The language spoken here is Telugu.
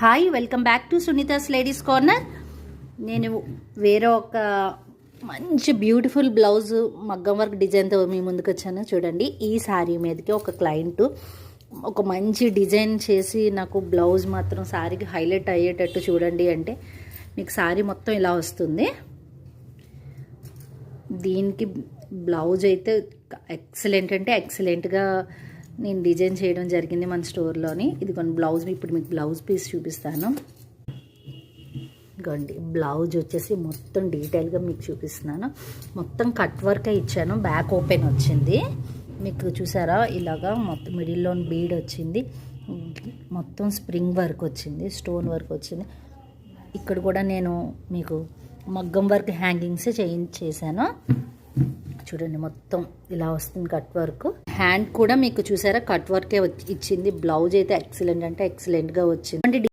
Hi, welcome back to Sunita's ladies corner. నేను వేరే ఒక మంచి బ్యూటిఫుల్ బ్లౌజ్ మగ్గం వర్క్ డిజైన్తో మీ ముందుకు వచ్చాను. చూడండి, ఈ శారీ మీదకి ఒక క్లయింట్ ఒక మంచి డిజైన్ చేసి నాకు బ్లౌజ్ మాత్రం శారీకి హైలైట్ అయ్యేటట్టు చూడండి అంటే మీకు శారీ మొత్తం ఇలా వస్తుంది. దీనికి బ్లౌజ్ అయితే ఎక్సలెంట్ అంటే ఎక్సలెంట్గా నేను డిజైన్ చేయడం జరిగింది మన స్టోర్లోని. ఇది కొన్ని బ్లౌజ్ ఇప్పుడు మీకు బ్లౌజ్ పీస్ చూపిస్తాను. ఇదిగోండి, బ్లౌజ్ వచ్చేసి మొత్తం డీటెయిల్గా మీకు చూపిస్తున్నాను. మొత్తం కట్ వర్కే ఇచ్చాను, బ్యాక్ ఓపెన్ వచ్చింది. మీకు చూసారా, ఇలాగా మొత్తం మిడిల్లో బీడ్ వచ్చింది, మొత్తం స్ప్రింగ్ వర్క్ వచ్చింది, స్టోన్ వర్క్ వచ్చింది. ఇక్కడ కూడా నేను మీకు మగ్గం వర్క్ హ్యాంగింగ్సే చేశాను. చూడండి, మొత్తం ఇలా వస్తుంది కట్ వర్క్. హ్యాండ్ కూడా మీకు చూసారా కట్ వర్కే ఇచ్చింది. బ్లౌజ్ అయితే ఎక్సలెంట్ అంటే ఎక్సలెంట్గా వచ్చింది.